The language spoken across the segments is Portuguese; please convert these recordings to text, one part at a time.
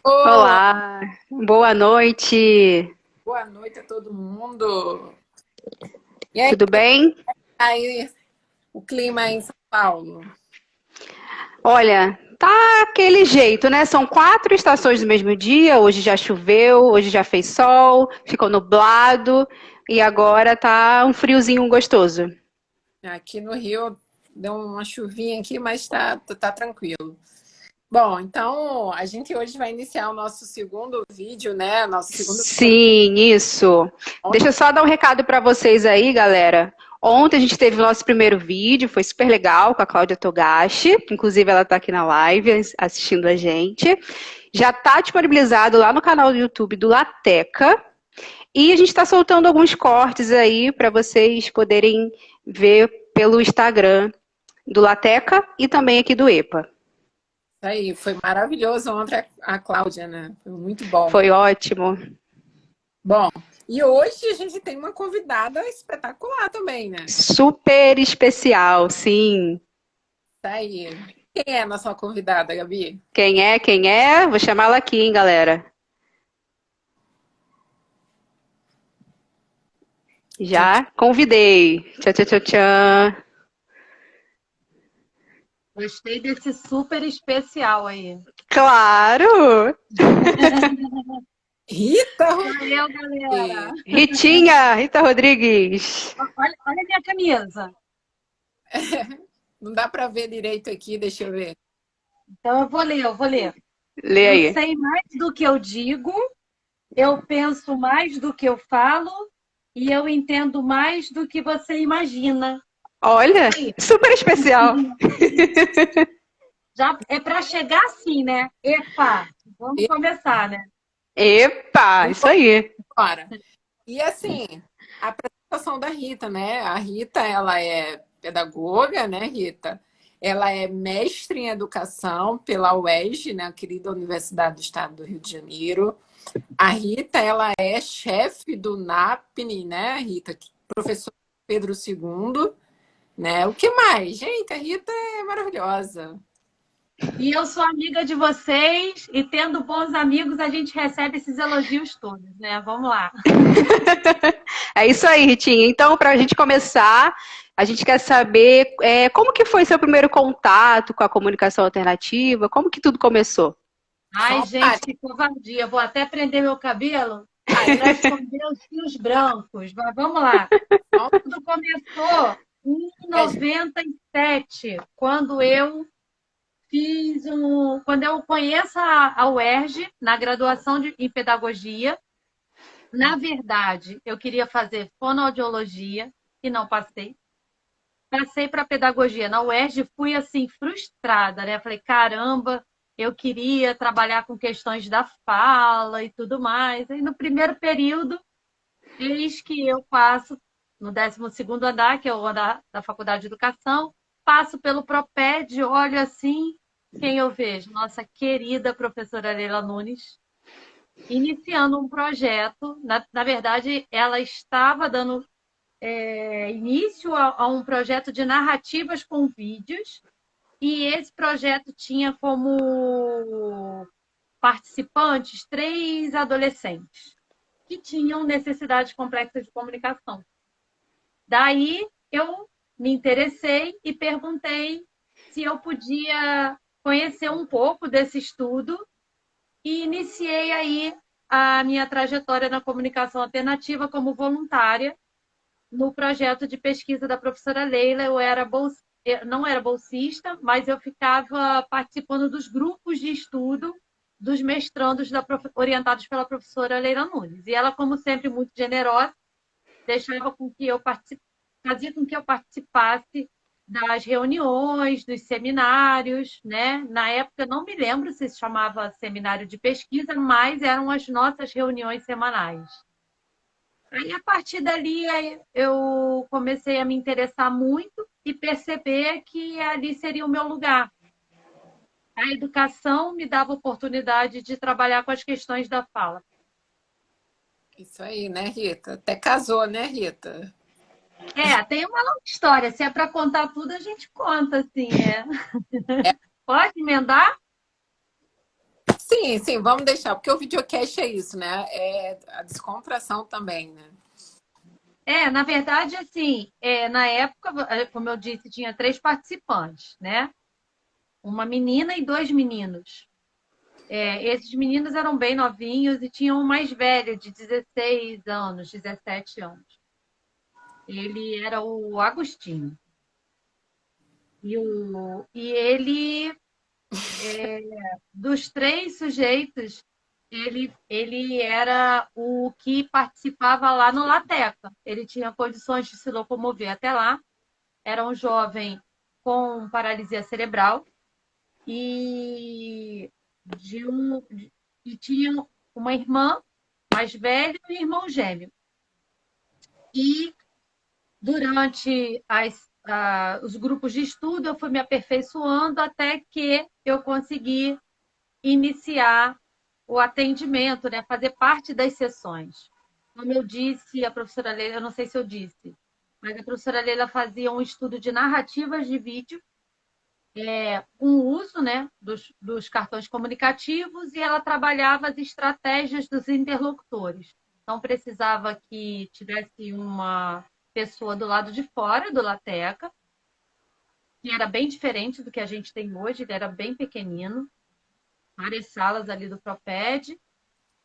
Olá, Olá, boa noite, boa noite a todo mundo. E aí, tudo bem? aí o clima aí em São Paulo? Olha, tá aquele jeito, né? São 4 estações do mesmo dia. Hoje já choveu, hoje já fez sol, ficou nublado e agora tá um friozinho gostoso. Aqui no Rio deu uma chuvinha aqui, mas tá tranquilo. Bom, então a gente hoje vai iniciar o nosso segundo vídeo, né? Nosso segundo vídeo. Sim, isso. Deixa eu só dar um recado para vocês aí, galera. Ontem a gente teve o nosso primeiro vídeo, foi super legal com a Cláudia Togashi, inclusive ela está aqui na live assistindo a gente. Já está disponibilizado lá no canal do YouTube do Lateca. E a gente está soltando alguns cortes aí para vocês poderem ver pelo Instagram do Lateca e também aqui do EPA. Isso aí, foi maravilhoso ontem a Cláudia, né? Foi muito bom. Foi ótimo. Bom, e hoje a gente tem uma convidada espetacular também, né? Super especial, sim. Isso aí. Quem é a nossa convidada, Gabi? Quem é? Quem é? Vou chamá-la aqui, hein, galera. Tchim, Já convidei. Tchau, tchau, tchau, tchau. Gostei desse super especial aí. Claro! Rita Valeu, galera. Rodrigues. Ritinha, Rita Rodrigues. Olha a minha camisa. Não dá para ver direito aqui, deixa eu ver. Então eu vou ler. Lê Eu aí. sei mais do que eu digo, eu penso mais do que eu falo e eu entendo mais do que você imagina. Olha, Aí, super especial. já é para chegar assim, né? Epa, vamos E começar, né? Epa, isso aí. agora. E assim, a apresentação da Rita, né? A Rita, ela é pedagoga, né, Rita? Ela é mestre em educação pela UERJ, né, a querida Universidade do Estado do Rio de Janeiro. A Rita, ela é chefe do NAPNE, né, Rita? Professor Pedro II, né? O que mais? Gente, a Rita é maravilhosa. E eu sou amiga de vocês e tendo bons amigos a gente recebe esses elogios todos, né? Vamos lá. É isso aí, Ritinha. Então, para a gente começar, a gente quer saber como que foi seu primeiro contato com a comunicação alternativa? Como que tudo começou? Ai, Só gente, que covardia. Vou até prender meu cabelo para esconder os fios brancos. Mas vamos lá. um Tudo começou em página. 97, quando eu conheço a UERJ na graduação em pedagogia. Na verdade, eu queria fazer fonoaudiologia e não passei. Passei para pedagogia na UERJ e fui assim frustrada, né? Falei, caramba, eu queria trabalhar com questões da fala e tudo mais. E no primeiro período, eis que eu passo no 12º andar, que é o andar da Faculdade de Educação, passo pelo Proped, olho assim, quem eu vejo? Nossa querida professora Leila Nunes, iniciando um projeto. Na verdade, ela estava dando início a um projeto de narrativas com vídeos, e esse projeto tinha como participantes 3 adolescentes que tinham necessidades complexas de comunicação. Daí eu me interessei e perguntei se eu podia conhecer um pouco desse estudo e iniciei aí a minha trajetória na comunicação alternativa como voluntária no projeto de pesquisa da professora Leila. Eu não era bolsista, mas eu ficava participando dos grupos de estudo dos mestrandos orientados pela professora Leila Nunes. E ela, como sempre, muito generosa, deixava com que eu fazia com que eu participasse das reuniões, dos seminários, né? Na época, não me lembro se chamava seminário de pesquisa, mas eram as nossas reuniões semanais. Aí, a partir dali, eu comecei a me interessar muito e perceber que ali seria o meu lugar. A educação me dava oportunidade de trabalhar com as questões da fala. Isso aí, né, Rita? Até casou, né, Rita? Tem uma longa história. Se é para contar tudo, a gente conta, assim. É, Pode emendar? Sim, sim, vamos deixar, porque o videocast é isso, né? É a descontração também, né? Na verdade, assim, na época, como eu disse, tinha 3 participantes, né? Uma menina e 2 meninos. Esses meninos eram bem novinhos e tinham um mais velho, de 16 anos, 17 anos. Ele era o Agostinho. E ele, dos 3 sujeitos, ele era o que participava lá no Lateca. Ele tinha condições de se locomover até lá. Era um jovem com paralisia cerebral e, e tinha uma irmã mais velha e um irmão gêmeo. E durante os grupos de estudo, eu fui me aperfeiçoando até que eu consegui iniciar o atendimento, né? Fazer parte das sessões. Como eu disse, a professora Leila, eu não sei se eu disse, mas a professora Leila fazia um estudo de narrativas de vídeo, com o uso, né, dos cartões comunicativos, e ela trabalhava as estratégias dos interlocutores. Então, precisava que tivesse uma pessoa do lado de fora do Lateca, que era bem diferente do que a gente tem hoje, ele era bem pequenino, várias salas ali do Proped.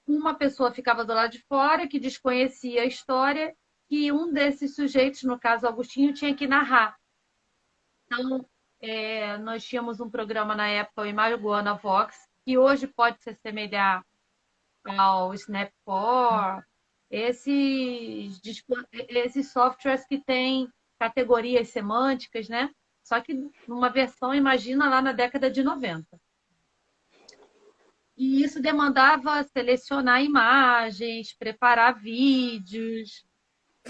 Uma pessoa ficava do lado de fora, que desconhecia a história, e um desses sujeitos, no caso Agostinho, tinha que narrar. Então, nós tínhamos um programa na época, o Imagoana Vox, que hoje pode se assemelhar ao Snapcore, esses softwares que têm categorias semânticas, né? Só que numa versão, imagina, lá na década de 90. E isso demandava selecionar imagens, preparar vídeos,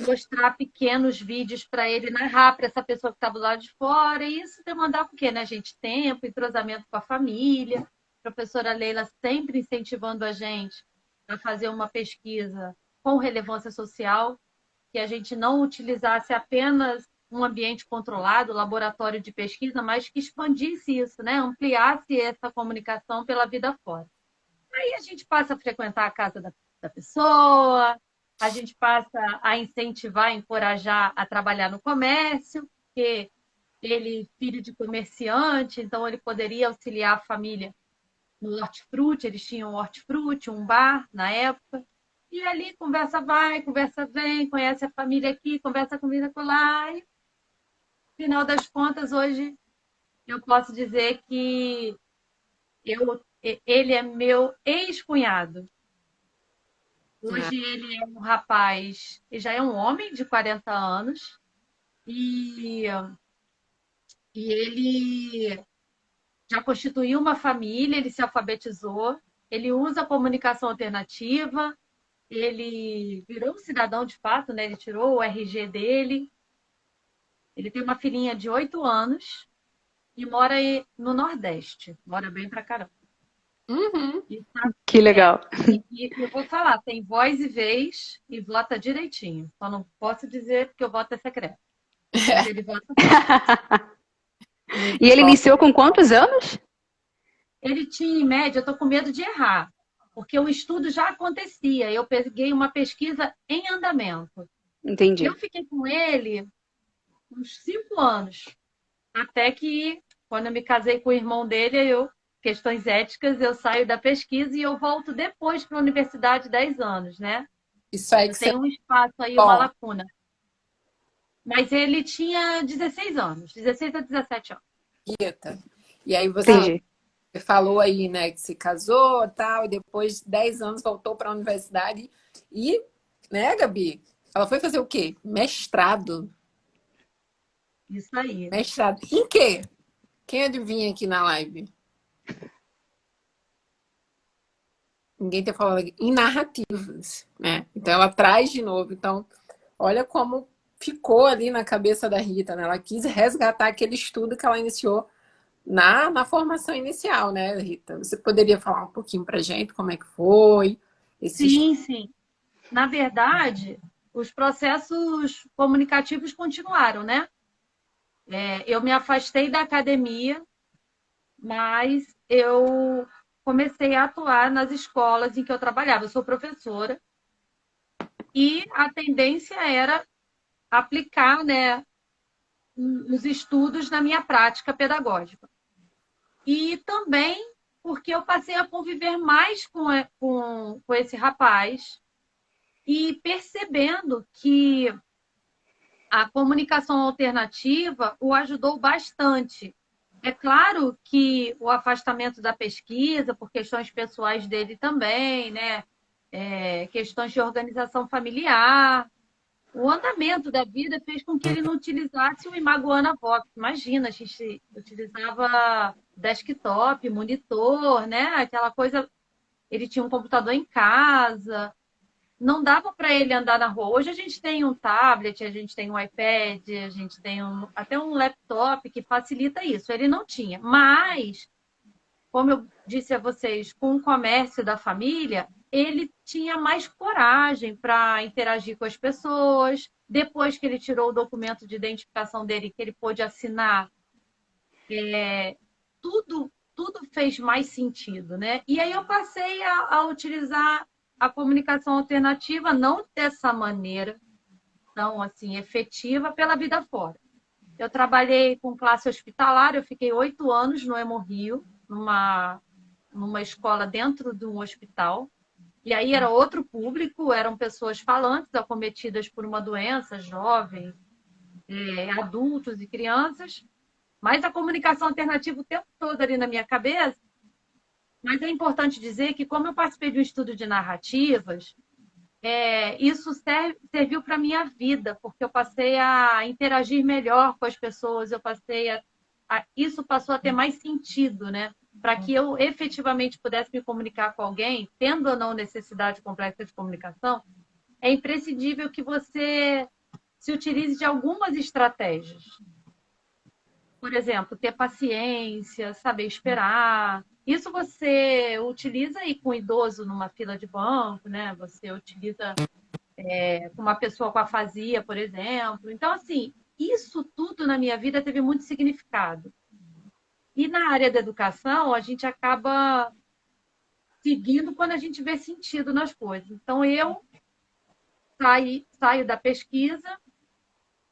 mostrar pequenos vídeos para ele narrar para essa pessoa que estava do lado de fora. E isso demandava o quê, né, gente? Tempo, entrosamento com a família. A professora Leila sempre incentivando a gente a fazer uma pesquisa com relevância social, que a gente não utilizasse apenas um ambiente controlado, laboratório de pesquisa, mas que expandisse isso, né? Ampliasse essa comunicação pela vida fora. Aí a gente passa a frequentar a casa da pessoa, a gente passa a incentivar, encorajar a trabalhar no comércio, porque ele, filho de comerciante, então ele poderia auxiliar a família no hortifruti, eles tinham um hortifruti, um bar na época, e ali conversa vai, conversa vem, conhece a família aqui, conversa com a lá, e no final das contas, hoje eu posso dizer que ele é meu ex-cunhado. Hoje ele é um rapaz, ele já é um homem de 40 anos e, e ele já constituiu uma família, ele se alfabetizou, ele usa a comunicação alternativa, ele virou um cidadão de fato, né? Ele tirou o RG dele, ele tem uma filhinha de 8 anos e mora no Nordeste, mora bem pra caramba. Uhum. Que legal. E eu vou falar, tem voz e vez e vota direitinho. Só não posso dizer porque o voto é secreto. Mas ele vota. E ele iniciou com quantos anos? Ele tinha, em média, eu tô com medo de errar, porque o estudo já acontecia. Eu peguei uma pesquisa em andamento. Entendi. Eu fiquei com ele uns 5 anos. Até que, quando eu me casei com o irmão dele, questões éticas, eu saio da pesquisa e eu volto depois para a universidade 10 anos, né? Isso aí que você... Tem um espaço aí, uma lacuna. Mas ele tinha 16 anos, 16 a 17 anos. Rita. E aí Entendi. você falou aí, né, que se casou tal, e depois de 10 anos voltou para a universidade e, né, Gabi? Ela foi fazer o quê? Mestrado. Isso aí. Mestrado. Em quê? Quem adivinha aqui na live? Ninguém tá falando aqui. Em narrativas, né? Então ela traz de novo. Então, olha como ficou ali na cabeça da Rita, né? Ela quis resgatar aquele estudo que ela iniciou na formação inicial, né, Rita? Você poderia falar um pouquinho pra gente como é que foi? Sim. Na verdade, os processos comunicativos continuaram, né? Eu me afastei da academia, mas eu comecei a atuar nas escolas em que eu trabalhava. Eu sou professora e a tendência era aplicar, né, os estudos na minha prática pedagógica. E também porque eu passei a conviver mais com esse rapaz e percebendo que a comunicação alternativa o ajudou bastante. É claro que o afastamento da pesquisa, por questões pessoais dele também, né? Questões de organização familiar, o andamento da vida fez com que ele não utilizasse o Imagoana Vox. Imagina, a gente utilizava desktop, monitor, né? Aquela coisa. Ele tinha um computador em casa, não dava para ele andar na rua. Hoje a gente tem um tablet, a gente tem um iPad, a gente tem até um laptop que facilita isso. Ele não tinha. Mas, como eu disse a vocês, com o comércio da família, ele tinha mais coragem para interagir com as pessoas. Depois que ele tirou o documento de identificação dele, que ele pôde assinar, tudo fez mais sentido, né? E aí eu passei a utilizar a comunicação alternativa, não dessa maneira tão assim efetiva, pela vida fora. Eu trabalhei com classe hospitalar, eu fiquei 8 anos no Hemorrio, numa escola dentro de um hospital. E aí era outro público, eram pessoas falantes, acometidas por uma doença, jovens, adultos e crianças. Mas a comunicação alternativa o tempo todo ali na minha cabeça. Mas é importante dizer que, como eu participei de um estudo de narrativas, isso serviu para a minha vida, porque eu passei a interagir melhor com as pessoas, isso passou a ter mais sentido, né? Para que eu efetivamente pudesse me comunicar com alguém, tendo ou não necessidade complexa de comunicação, é imprescindível que você se utilize de algumas estratégias. Por exemplo, ter paciência, saber esperar. Isso você utiliza aí com um idoso numa fila de banco, né? Você utiliza com uma pessoa com afasia, por exemplo. Então, assim, isso tudo na minha vida teve muito significado. E na área da educação, a gente acaba seguindo quando a gente vê sentido nas coisas. Então, eu saio da pesquisa,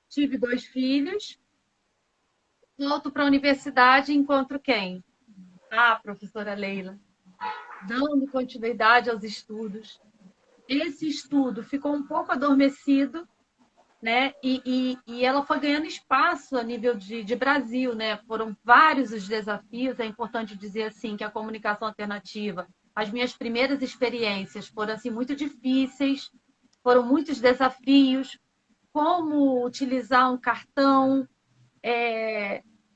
tive 2 filhos, volto para a universidade e encontro quem? A professora Leila, dando continuidade aos estudos. Esse estudo ficou um pouco adormecido, né? E ela foi ganhando espaço a nível de Brasil, né? Foram vários os desafios. É importante dizer assim que a comunicação alternativa, as minhas primeiras experiências foram assim muito difíceis, foram muitos desafios. Como utilizar um cartão,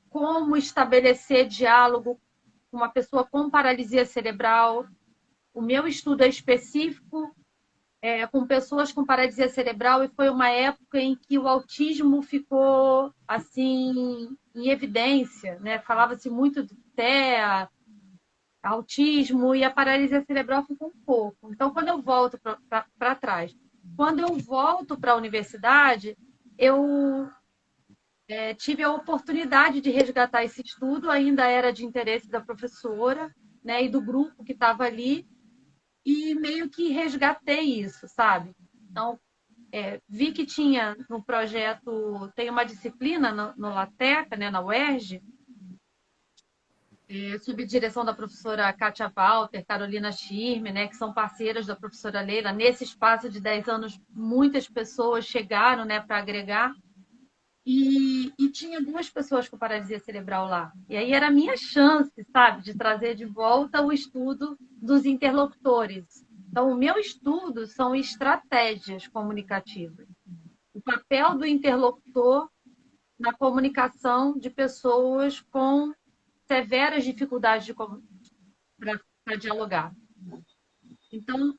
como estabelecer diálogo com uma pessoa com paralisia cerebral. O meu estudo é específico com pessoas com paralisia cerebral e foi uma época em que o autismo ficou assim em evidência, né? Falava-se muito de TEA, autismo, e a paralisia cerebral ficou um pouco. Então, quando eu volto para trás, quando eu volto para a universidade, eu tive a oportunidade de resgatar esse estudo, ainda era de interesse da professora, né, e do grupo que estava ali, e meio que resgatei isso, sabe? Então, vi que tinha no projeto, tem uma disciplina no LaTeCa, né, na UERJ, sob direção da professora Kátia Walter, Carolina Schirmer, né, que são parceiras da professora Leila. Nesse espaço de 10 anos, muitas pessoas chegaram, né, para agregar. E tinha 2 pessoas com paralisia cerebral lá. E aí era a minha chance, sabe, de trazer de volta o estudo dos interlocutores. Então, o meu estudo são estratégias comunicativas. O papel do interlocutor na comunicação de pessoas com severas dificuldades para dialogar. Então,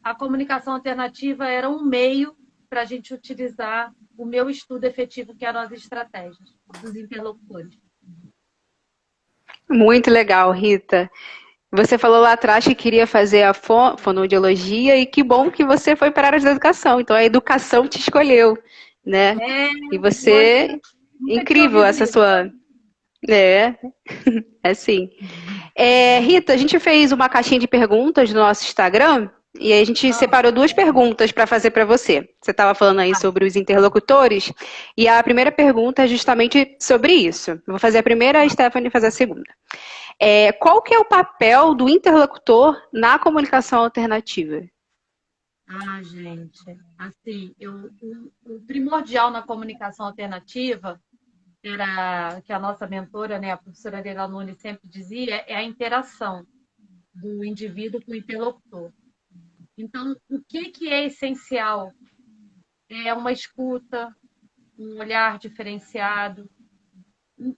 a comunicação alternativa era um meio para a gente utilizar o meu estudo efetivo, que eram as estratégias dos interlocutores. Muito legal, Rita. Você falou lá atrás que queria fazer a fonoaudiologia e que bom que você foi para a área da educação. Então, a educação te escolheu, né? E você... Incrível essa sua... É, é sim. Rita, a gente fez uma caixinha de perguntas no nosso Instagram e aí a gente separou duas perguntas para fazer para você. Você estava falando aí sobre os interlocutores e a primeira pergunta é justamente sobre isso. Eu vou fazer a primeira, a Stephanie fazer a segunda. Qual que é o papel do interlocutor na comunicação alternativa? Ah, gente, assim, o primordial na comunicação alternativa era que a nossa mentora, né, a professora Leila Nunes sempre dizia, é a interação do indivíduo com o interlocutor. Então, o que é essencial? É uma escuta, um olhar diferenciado.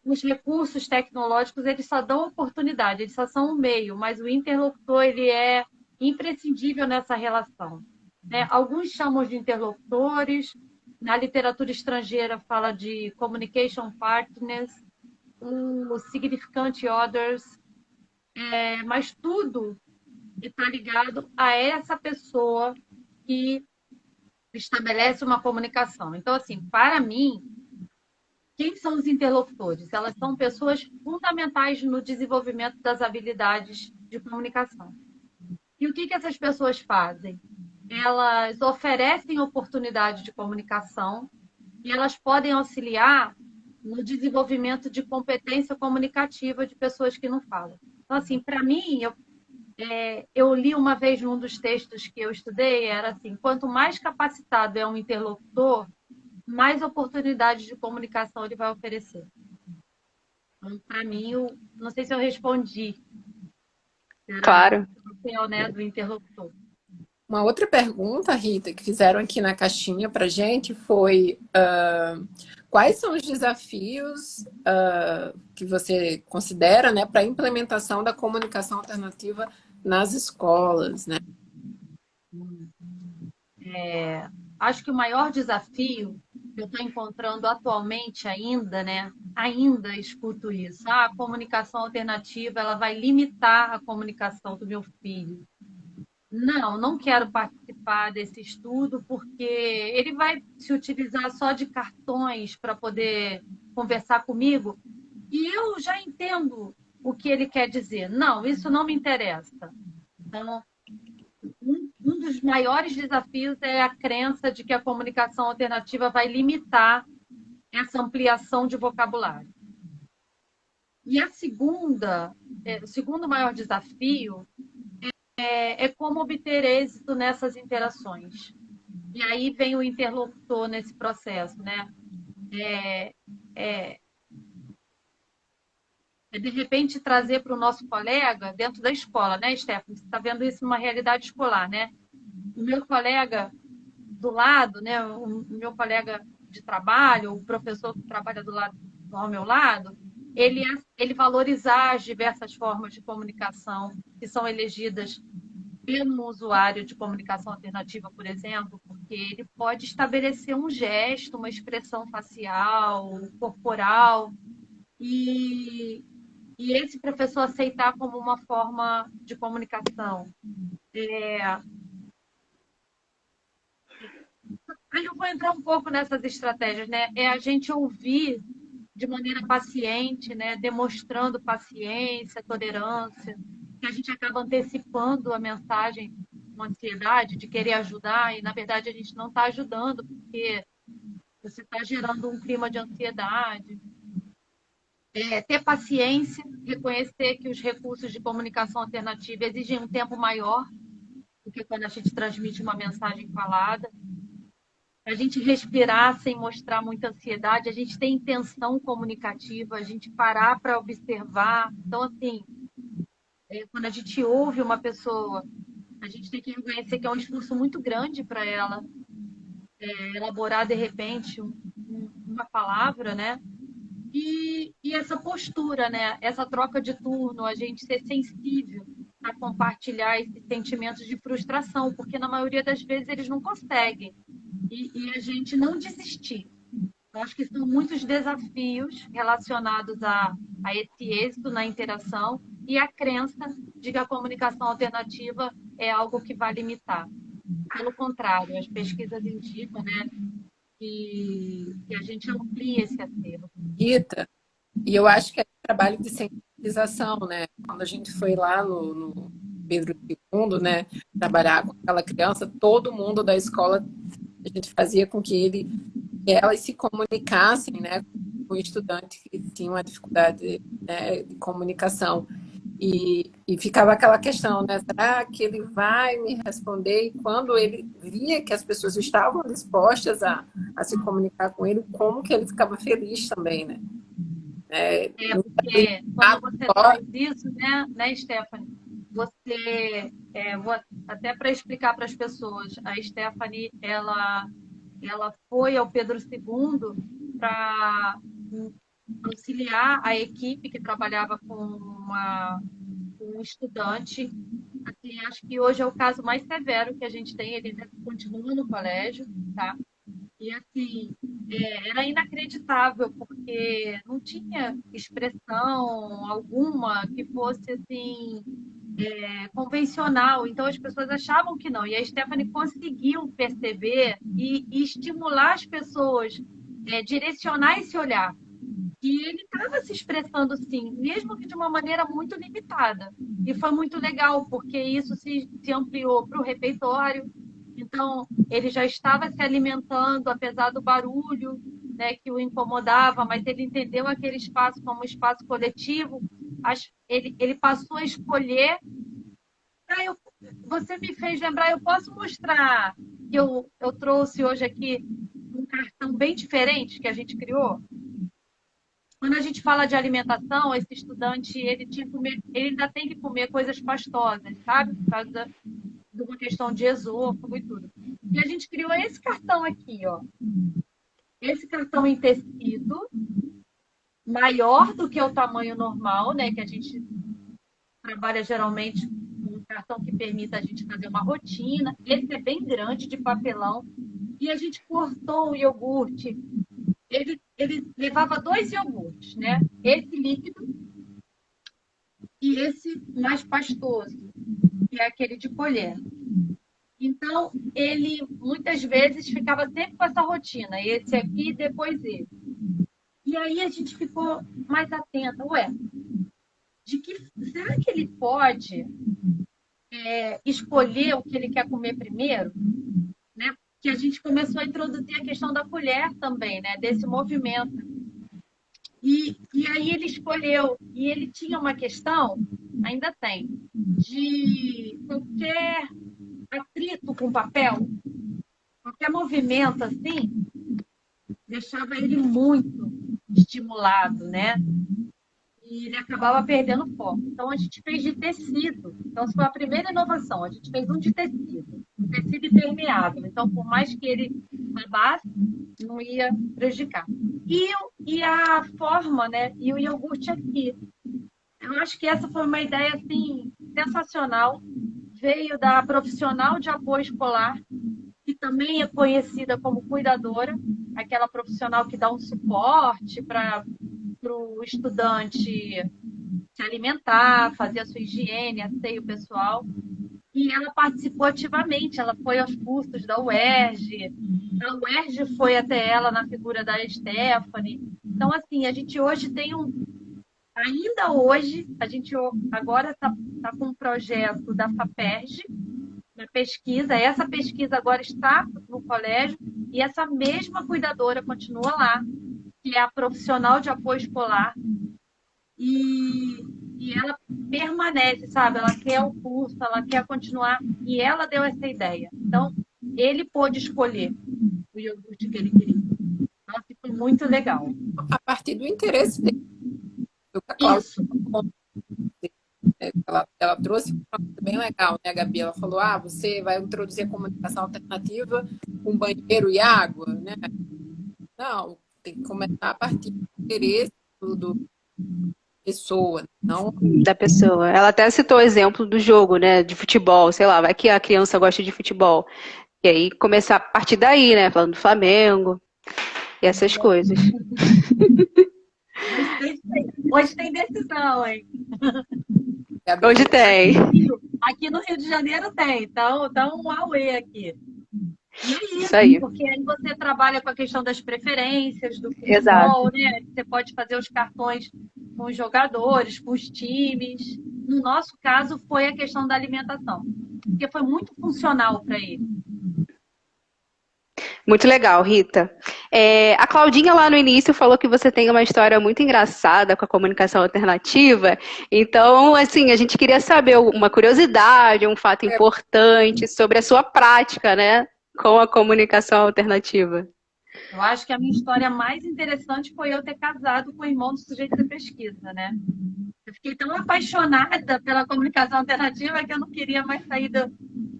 Os recursos tecnológicos, eles só dão oportunidade, eles só são um meio, mas o interlocutor, ele é imprescindível nessa relação. Né? Alguns chamam de interlocutores, na literatura estrangeira fala de communication partners, o significant others, mas tudo está ligado a essa pessoa que estabelece uma comunicação. Então, assim, para mim, quem são os interlocutores? Elas são pessoas fundamentais no desenvolvimento das habilidades de comunicação. E o que essas pessoas fazem? Elas oferecem oportunidade de comunicação e elas podem auxiliar no desenvolvimento de competência comunicativa de pessoas que não falam. Então, assim, para mim, eu li uma vez num dos textos que eu estudei, era assim, quanto mais capacitado é um interlocutor, mais oportunidades de comunicação ele vai oferecer. Então, para mim, não sei se eu respondi. Será Claro. o papel, né, do interlocutor. Uma outra pergunta, Rita, que fizeram aqui na caixinha para gente foi quais são os desafios que você considera, né, para a implementação da comunicação alternativa nas escolas, né? Acho que o maior desafio que eu estou encontrando atualmente ainda, né? Ainda escuto isso. A comunicação alternativa ela vai limitar a comunicação do meu filho. Não, não quero participar desse estudo porque ele vai se utilizar só de cartões para poder conversar comigo e eu já entendo o que ele quer dizer. Não, isso não me interessa. Então, um dos maiores desafios é a crença de que a comunicação alternativa vai limitar essa ampliação de vocabulário. E o segundo maior desafio é como obter êxito nessas interações. E aí vem o interlocutor nesse processo, né? De repente trazer para o nosso colega dentro da escola, né, Stephanie? Você está vendo isso numa realidade escolar, né? O meu colega do lado, né? O meu colega de trabalho, o professor que trabalha ao meu lado, ele valorizar as diversas formas de comunicação que são elegidas pelo usuário de comunicação alternativa, por exemplo, porque ele pode estabelecer um gesto, uma expressão facial, corporal, e, e esse professor aceitar como uma forma de comunicação. Aí eu vou entrar um pouco nessas estratégias, né? É a gente ouvir de maneira paciente, né? Demonstrando paciência, tolerância, que a gente acaba antecipando a mensagem com ansiedade de querer ajudar e na verdade a gente não está ajudando porque você está gerando um clima de ansiedade. Ter paciência, reconhecer que os recursos de comunicação alternativa exigem um tempo maior do que quando a gente transmite uma mensagem falada. A gente respirar sem mostrar muita ansiedade, a gente ter intenção comunicativa, a gente parar para observar. Então, assim, quando a gente ouve uma pessoa, a gente tem que reconhecer que é um esforço muito grande para ela elaborar, de repente, uma palavra, né? E essa postura, né? Essa troca de turno, a gente ser sensível a compartilhar esses sentimentos de frustração, porque na maioria das vezes eles não conseguem. E a gente não desistir. Eu acho que são muitos desafios relacionados a esse êxito na interação e a crença de que a comunicação alternativa é algo que vai limitar. Pelo contrário, as pesquisas indicam, né, que a gente amplia esse acervo. Rita, e eu acho que trabalho de sensibilização, né? Quando a gente foi lá no Pedro II, né, trabalhar com aquela criança, todo mundo da escola, a gente fazia com que elas se comunicassem, né, com o estudante que tinha uma dificuldade, né, de comunicação. E ficava aquela questão, né? Será que ele vai me responder? E quando ele via que as pessoas estavam dispostas a se comunicar com ele, como que ele ficava feliz também, né? Porque quando você traz isso, né, Stephanie? Até para explicar para as pessoas, a Stephanie, ela foi ao Pedro II para auxiliar a equipe que trabalhava com um estudante. Assim, acho que hoje é o caso mais severo que a gente tem, ele ainda continua no colégio, tá? E assim, era inacreditável, porque não tinha expressão alguma que fosse assim, convencional, então as pessoas achavam que não. E a Stephanie conseguiu perceber e estimular as pessoas, direcionar esse olhar. E ele estava se expressando sim, mesmo que de uma maneira muito limitada. E foi muito legal, porque isso se ampliou para o refeitório. Então, ele já estava se alimentando, apesar do barulho, né, que o incomodava, mas ele entendeu aquele espaço como um espaço coletivo. Ele passou a escolher. Você me fez lembrar, eu posso mostrar que eu trouxe hoje aqui um cartão bem diferente que a gente criou? Quando a gente fala de alimentação, esse estudante ele ainda tem que comer coisas pastosas, sabe? Por causa de uma questão de esôfago e tudo. E a gente criou esse cartão aqui, ó. Esse cartão em tecido, maior do que o tamanho normal, né? Que a gente trabalha geralmente com um cartão que permita a gente fazer uma rotina. Esse é bem grande, de papelão. E a gente cortou o iogurte. Ele levava 2 iogurtes, né? Esse líquido e esse mais pastoso, que é aquele de colher. Então, ele muitas vezes ficava sempre com essa rotina, esse aqui, depois esse. E aí a gente ficou mais atenta. Será que ele pode escolher o que ele quer comer primeiro? Né? Que a gente começou a introduzir a questão da colher também, né? Desse movimento. E aí ele escolheu, e ele tinha uma questão, ainda tem, de qualquer atrito com papel, qualquer movimento assim, deixava ele muito estimulado, né? E ele acabava perdendo foco. Então, a gente fez de tecido. Então, essa foi a primeira inovação. A gente fez um de tecido. Um tecido impermeável. Então, por mais que ele babasse, não ia prejudicar. E a forma, né? E o iogurte aqui. Eu acho que essa foi uma ideia, assim, sensacional. Veio da profissional de apoio escolar, que também é conhecida como cuidadora. Aquela profissional que dá um suporte para o estudante se alimentar, fazer a sua higiene, asseio pessoal. E ela participou ativamente, ela foi aos cursos da UERJ, a UERJ foi até ela na figura da Stephanie. Então, assim, a gente hoje tem ainda hoje, a gente agora está com um projeto da FAPERJ, uma pesquisa, essa pesquisa agora está no colégio, e essa mesma cuidadora continua lá, que é a profissional de apoio escolar, e ela permanece, sabe? Ela quer o curso, ela quer continuar, e ela deu essa ideia. Então, ele pôde escolher o iogurte que ele queria. Então, assim, foi muito legal. A partir do interesse dele. Isso. Ela trouxe uma coisa bem legal, né, Gabi? Ela falou, você vai introduzir a comunicação alternativa com banheiro e água, né? Não, tem que começar a partir do interesse do pessoa, não da pessoa. Ela até citou o exemplo do jogo, né, de futebol, sei lá, vai que a criança gosta de futebol. E aí começar a partir daí, né, falando do Flamengo e essas coisas. Hoje tem decisão, hein? Hoje tem. Aqui no Rio de Janeiro tem, então um auê aqui. E é isso aí. Porque aí você trabalha com a questão das preferências do futebol, Exato. né? Você pode fazer os cartões com os jogadores, com os times. No nosso caso, foi a questão da alimentação, porque foi muito funcional para ele. Muito legal, Rita. A Claudinha lá no início falou que você tem uma história muito engraçada com a comunicação alternativa. Então, assim, a gente queria saber uma curiosidade, um fato importante sobre a sua prática, né, com a comunicação alternativa. Eu acho que a minha história mais interessante foi eu ter casado com o irmão do sujeito da pesquisa, né? Eu fiquei tão apaixonada pela comunicação alternativa que eu não queria mais sair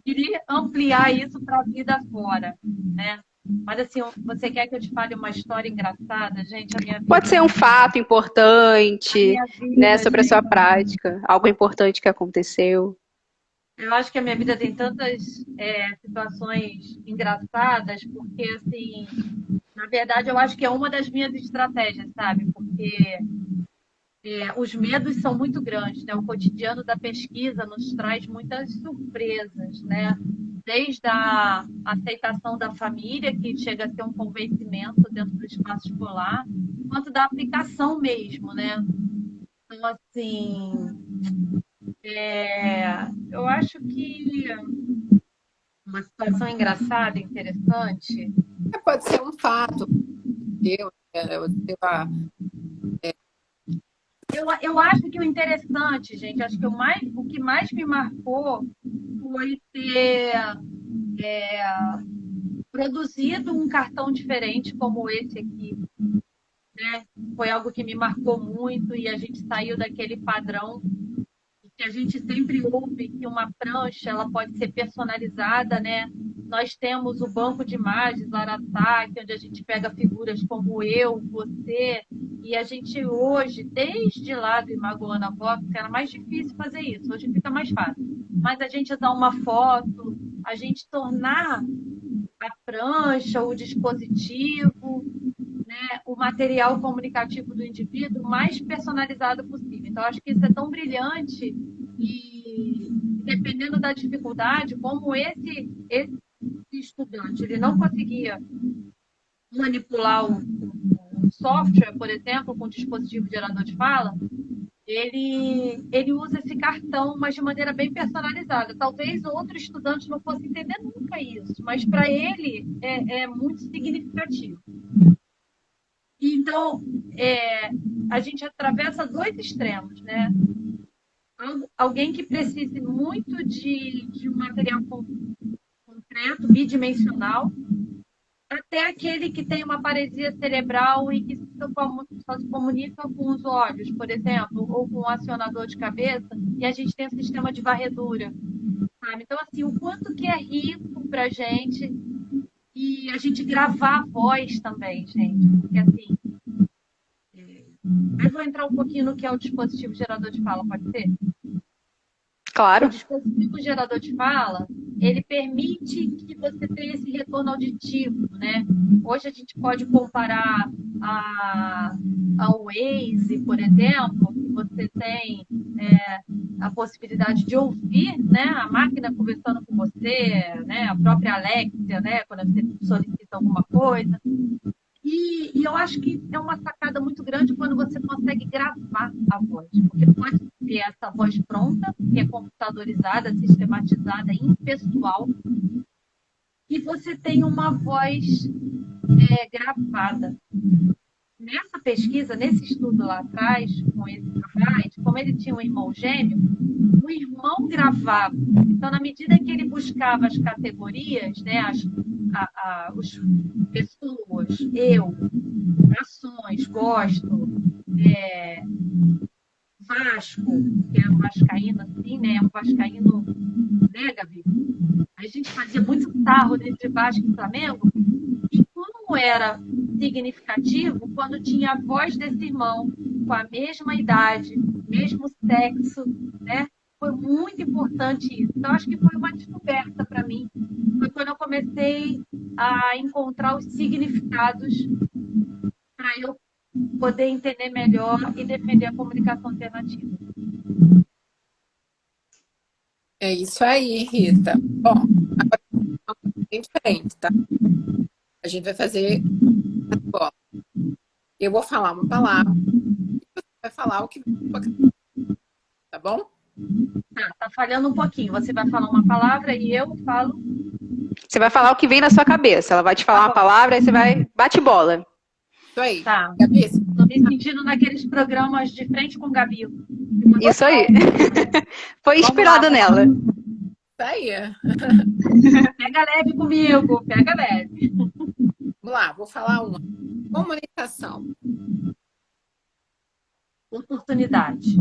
queria ampliar isso para a vida fora, né? Mas assim, você quer que eu te fale uma história engraçada, gente? A minha vida, pode ser um fato importante, vida, né, sobre a sua gente, prática, algo importante que aconteceu. eu acho que a minha vida tem tantas situações engraçadas, porque assim, na verdade, eu acho que é uma das minhas estratégias, sabe? Porque os medos são muito grandes, né? O cotidiano da pesquisa nos traz muitas surpresas, né? Desde a aceitação da família, que chega a ser um convencimento dentro do espaço escolar, quanto da aplicação mesmo, né? Então, assim, eu acho que uma situação engraçada, interessante. Pode ser um fato. Sei lá, Eu acho que o interessante, gente, acho que o que mais me marcou foi ter produzido um cartão diferente como esse aqui, né? Foi algo que me marcou muito e a gente saiu daquele padrão que a gente sempre ouve que uma prancha ela pode ser personalizada, né? Nós temos o banco de imagens Larataque, onde a gente pega figuras como eu, você, e a gente hoje, desde lá do Imagoana Box, era mais difícil fazer isso, hoje fica mais fácil. Mas a gente dar uma foto, a gente tornar a prancha, o dispositivo, né, o material comunicativo do indivíduo mais personalizado possível. Então, acho que isso é tão brilhante e, dependendo da dificuldade, como esse estudante ele não conseguia manipular o software, por exemplo, com o dispositivo gerador de fala, ele usa esse cartão, mas de maneira bem personalizada. Talvez outro estudante não fosse entender nunca isso, mas para ele é muito significativo. Então, a gente atravessa dois extremos, né? Alguém que precise muito de um material concreto, bidimensional, até aquele que tem uma paresia cerebral e que só se comunica com os olhos, por exemplo, ou com um acionador de cabeça, e a gente tem um sistema de varredura. Sabe? Então, assim, o quanto que é rico para a gente e a gente gravar a voz também, gente. Porque, assim, eu vou entrar um pouquinho no que é o dispositivo gerador de fala, pode ser? Claro. O dispositivo gerador de fala, ele permite que você tenha esse retorno auditivo, né? Hoje a gente pode comparar ao Waze, por exemplo, que você tem a possibilidade de ouvir, né, a máquina conversando com você, né, a própria Alexia, né, quando você solicita alguma coisa. E eu acho que é uma sacada muito grande quando você consegue gravar a voz, porque pode ter essa voz pronta, que é computadorizada, sistematizada, impessoal, e você tem uma voz gravada. Nessa pesquisa, nesse estudo lá atrás, com esse rapaz, como ele tinha um irmão gêmeo, o irmão gravava. Então, na medida que ele buscava as categorias, né, as pessoas, eu, ações, gosto, Vasco, que é um vascaíno assim, né? É um vascaíno, né, Gabi? A gente fazia muito sarro entre Vasco e Flamengo. E como era significativo quando tinha a voz desse irmão com a mesma idade, mesmo sexo, né? Foi muito importante isso. Então, acho que foi uma descoberta para mim. Foi quando eu comecei a encontrar os significados para eu poder entender melhor e defender a comunicação alternativa. é isso aí, Rita. Bom, agora é bem diferente, tá? A gente vai fazer agora. Eu vou falar uma palavra, vai falar o que vem na sua cabeça, tá bom? Tá falhando um pouquinho. Você vai falar uma palavra e eu falo. Você vai falar o que vem na sua cabeça. Ela vai te falar uma palavra, aí você vai bate bola. Isso aí. Tá. Gabi, Tô me sentindo naqueles programas de frente com Gabi. Isso aí. Foi inspirada nela. isso aí. Pega leve comigo, pega leve. Vamos lá, vou falar uma. Comunicação. Oportunidade.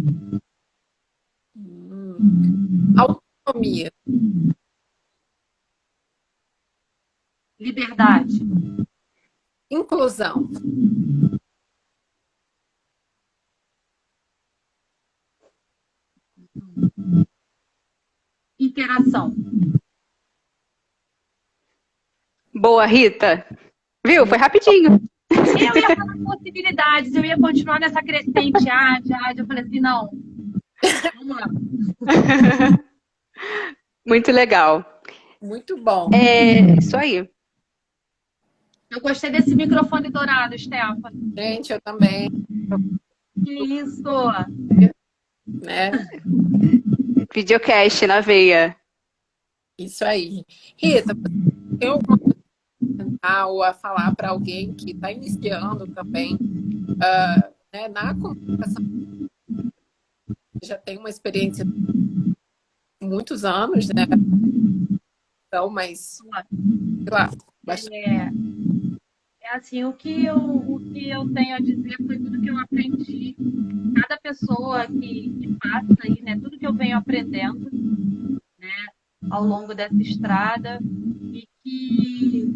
Autonomia. Liberdade. Inclusão. Interação. Boa, Rita. Viu? Foi rapidinho. Eu ia falar possibilidades, eu ia continuar nessa crescente ade. Eu falei assim, não. Vamos lá. Muito legal. Muito bom. É isso aí. Eu gostei desse microfone dourado, Stephanie. Gente, eu também. Que isso? Né? Videocast na veia. Isso aí. Rita, tem alguma coisa a comentar ou a falar para alguém que está iniciando também né, na comunicação? Já tem uma experiência de muitos anos, né? Então, mas, sei lá, É assim, o que eu tenho a dizer foi tudo que eu aprendi. Cada pessoa que passa aí, né? Tudo que eu venho aprendendo, né? Ao longo dessa estrada e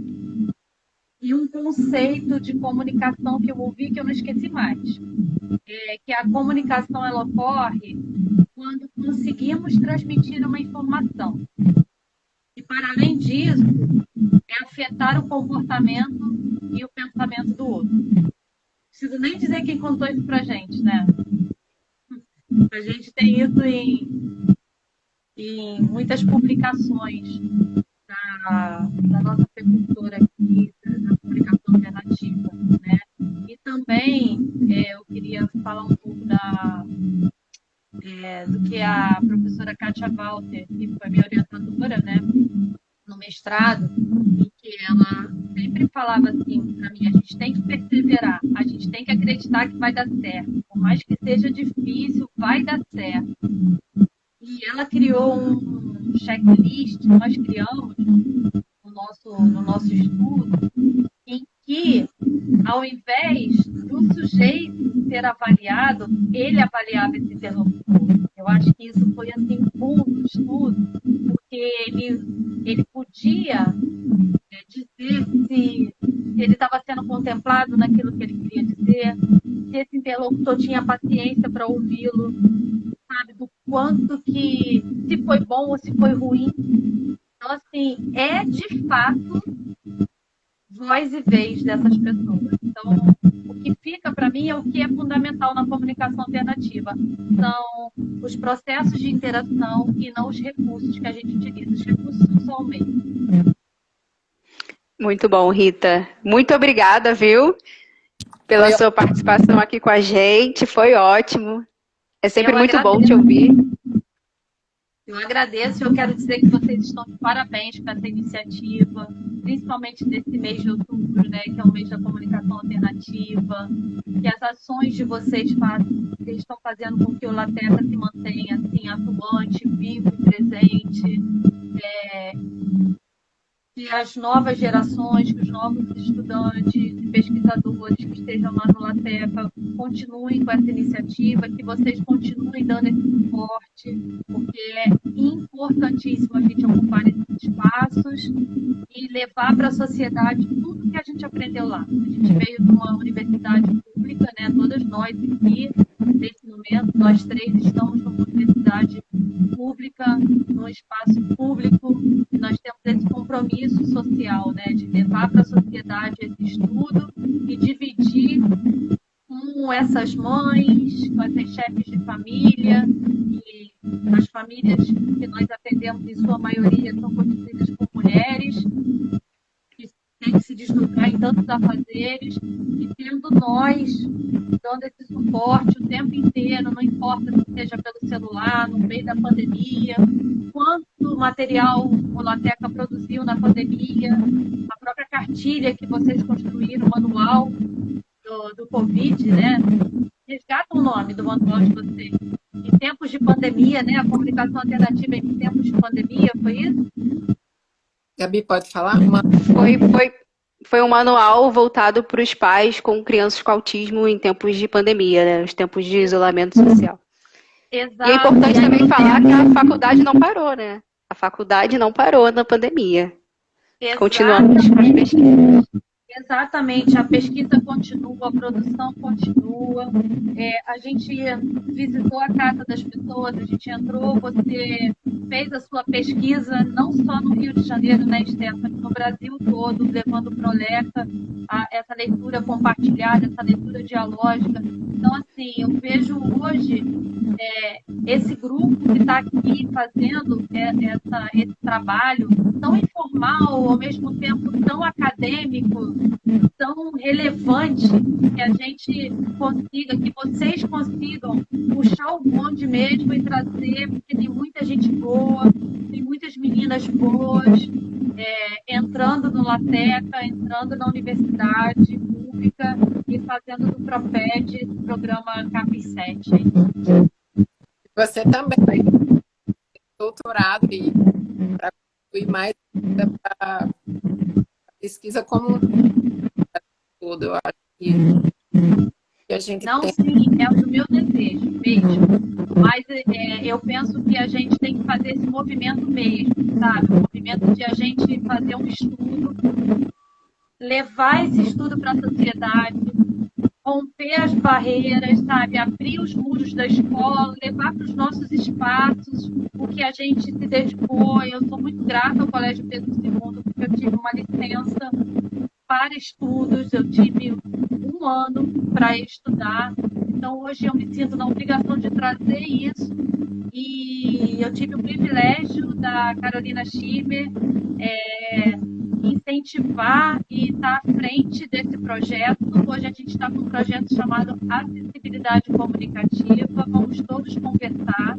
um conceito de comunicação que eu ouvi que eu não esqueci mais. É que a comunicação ela ocorre quando conseguimos transmitir uma informação. E, para além disso, é afetar o comportamento e o pensamento do outro. Não preciso nem dizer quem contou isso pra gente, né? A gente tem isso em muitas publicações da nossa precursora aqui, da publicação alternativa, né? E também eu queria falar um pouco do que a professora Kátia Walter, que foi minha orientadora, né, no mestrado, e que ela sempre falava assim para mim: a gente tem que perseverar, a gente tem que acreditar que vai dar certo, por mais que seja difícil, vai dar certo. E ela criou um checklist, nós criamos no nosso estudo, em que, ao invés do sujeito ser avaliado, ele avaliava esse interlocutor. Eu acho que isso foi assim um boom do estudo, porque ele podia dizer se ele estava sendo contemplado naquilo que ele queria dizer, se esse interlocutor tinha paciência para ouvi-lo, sabe, do quanto que, se foi bom ou se foi ruim. Então, assim, é de fato voz e vez dessas pessoas. Então, o que fica para mim é o que é fundamental na comunicação alternativa. São os processos de interação e não os recursos que a gente utiliza. Os recursos são só o meio. Muito bom, Rita. Muito obrigada, viu? Pela sua participação aqui com a gente. Foi ótimo. É sempre muito bom te ouvir. Eu agradeço e eu quero dizer que vocês estão de parabéns com essa iniciativa, principalmente nesse mês de outubro, né, que é o mês da comunicação alternativa, que as ações de vocês estão fazendo com que o LaTeCa se mantenha assim, atuante, vivo e presente, que as novas gerações, que os novos estudantes e pesquisadores que estejam lá no LaTeCa continuem com essa iniciativa, que vocês continuem dando esse suporte, porque é importantíssimo a gente ocupar esses espaços e levar para a sociedade tudo que a gente aprendeu lá. A gente veio de uma universidade pública, né? Todas nós aqui, nesse momento, nós três estamos numa universidade pública, num espaço público, e nós temos esse compromisso social, né, de levar para a sociedade esse estudo e dividir com essas mães, com essas chefes de família, e as famílias que nós atendemos, em sua maioria, são constituídas por mulheres, que tem que se desdobrar em tantos afazeres, e tendo nós dando esse suporte o tempo inteiro, não importa se seja pelo celular, no meio da pandemia, quanto material o Lateca produziu na pandemia, a própria cartilha que vocês construíram, o manual do Covid, né? Resgata o nome do manual de vocês. Em tempos de pandemia, né? A comunicação alternativa em tempos de pandemia, foi isso? Gabi, pode falar? Foi um manual voltado para os pais com crianças com autismo em tempos de pandemia, né? Os tempos de isolamento social. Exato. E é importante também falar que a faculdade não parou, né? A faculdade não parou na pandemia. Continuamos com as pesquisas. Exatamente, a pesquisa continua, a produção continua. A gente visitou a casa das pessoas, a gente entrou, você fez a sua pesquisa, não só no Rio de Janeiro, né, Stephanie, no Brasil todo, levando para o Leca essa leitura compartilhada, essa leitura dialógica. Então, assim, eu vejo hoje esse grupo que está aqui fazendo esse trabalho tão informal, ao mesmo tempo tão acadêmico, tão relevante, que a gente consiga, que vocês consigam puxar o bonde mesmo e trazer, porque tem muita gente boa, tem muitas meninas boas entrando no Lateca, entrando na universidade pública e fazendo do Proped esse programa CAPES 7. Você também tem doutorado e para concluir mais para pesquisa como tudo, eu acho que a gente não, tem. Sim, é o meu desejo mesmo. Mas eu penso que a gente tem que fazer esse movimento mesmo, sabe? O movimento de a gente fazer um estudo, levar esse estudo para a sociedade, romper as barreiras, sabe? Abrir os muros da escola, levar para os nossos espaços o que a gente se dedicou. Eu sou muito grata ao Colégio Pedro II, porque eu tive uma licença para estudos, eu tive um ano para estudar. Então, hoje eu me sinto na obrigação de trazer isso. E eu tive o privilégio da Carolina Schieber incentivar e estar à frente desse projeto. Hoje a gente está com um projeto chamado Acessibilidade Comunicativa. Vamos todos conversar,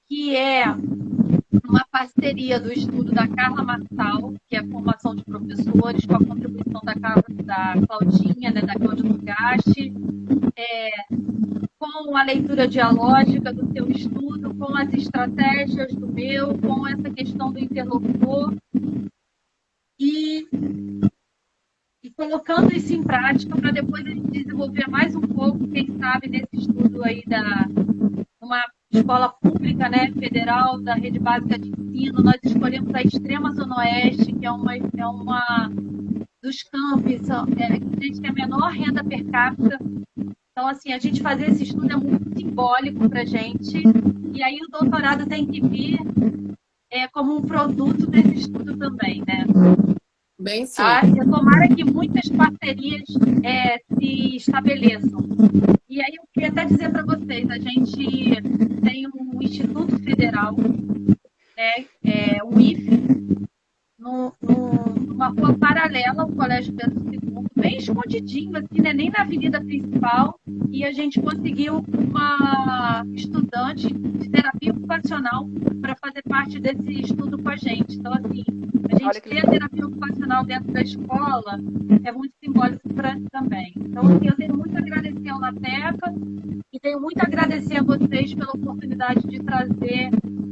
que é uma parceria do estudo da Carla Marçal, que é a formação de professores, com a contribuição da Claudinha, né, da Cláudia Togashi, com a leitura dialógica do seu estudo, com as estratégias do meu, com essa questão do interlocutor, e colocando isso em prática para depois a gente desenvolver mais um pouco, quem sabe, desse estudo aí uma escola pública, né, federal, da rede básica de ensino. Nós escolhemos a Extrema Zona Oeste, que é uma dos campos, que a gente tem a menor renda per capita. Então, assim, a gente fazer esse estudo é muito simbólico para a gente, e aí o doutorado tem que vir como um produto desse estudo também, né? Bem, sim. Tomara que muitas parcerias se estabeleçam. E aí eu queria até dizer para vocês, a gente tem um Instituto Federal, né, o IFE, numa rua paralela ao Colégio Pedro II, bem escondidinho, assim, né, nem na avenida principal, e a gente conseguiu uma estudante de terapia ocupacional para fazer parte desse estudo com a gente. Então, assim, a gente ter a terapia ocupacional dentro da escola é muito simbólico também. Então, assim, eu tenho muito a agradecer ao Lateca e tenho muito a agradecer a vocês pela oportunidade de trazer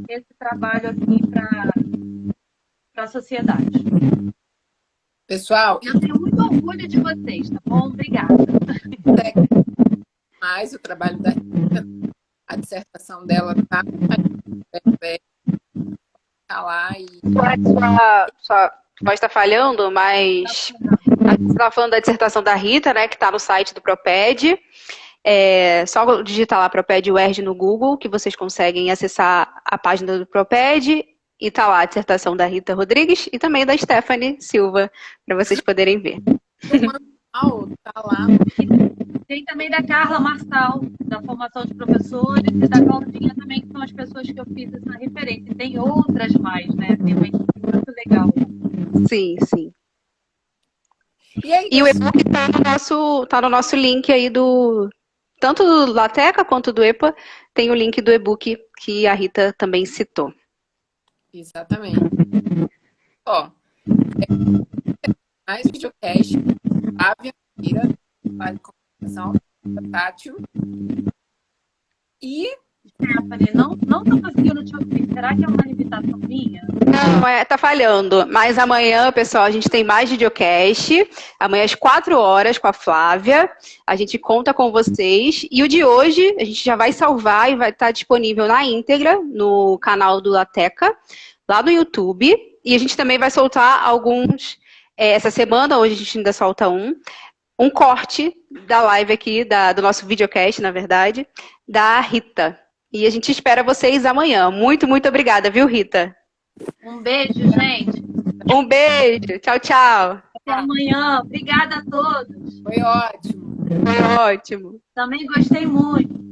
esse trabalho aqui para a sociedade. Pessoal, eu tenho muito orgulho de vocês, tá bom? Obrigada. Mais o trabalho da Rita, a dissertação dela tá lá e sua voz está falhando, mas a gente estava falando da dissertação da Rita, né, que está no site do Proped. Só digitar lá Proped UERJ no Google, que vocês conseguem acessar a página do Proped, e tá lá a dissertação da Rita Rodrigues e também da Stephanie Silva, para vocês poderem ver. Tá lá. Tem também da Carla Marçal, da formação de professores, e da Claudinha também, que são as pessoas que eu fiz essa referência. Tem outras mais, né? Tem uma equipe muito legal. Sim, sim. E aí, E o e-book tá no nosso link aí do. Tanto do Lateca quanto do EPA, tem o link do e-book que a Rita também citou. exatamente. Ó, mais videocast, Flávia Vira, Vale Comunicação, Tátil. E Stephanie, não tô conseguindo te ouvir. Será que é uma limitação minha? Não, tá falhando. Mas amanhã, pessoal, a gente tem mais videocast. Amanhã às 4 horas com a Flávia. A gente conta com vocês. E o de hoje, a gente já vai salvar e vai estar disponível na íntegra no canal do Lateca, lá no YouTube. E a gente também vai soltar alguns essa semana, hoje a gente ainda solta um corte da live aqui, do nosso videocast, na verdade, da Rita. E a gente espera vocês amanhã. Muito, muito obrigada, viu, Rita? Um beijo, gente. Um beijo. Tchau, tchau. Até amanhã. Obrigada a todos. foi ótimo. Foi ótimo. Também gostei muito.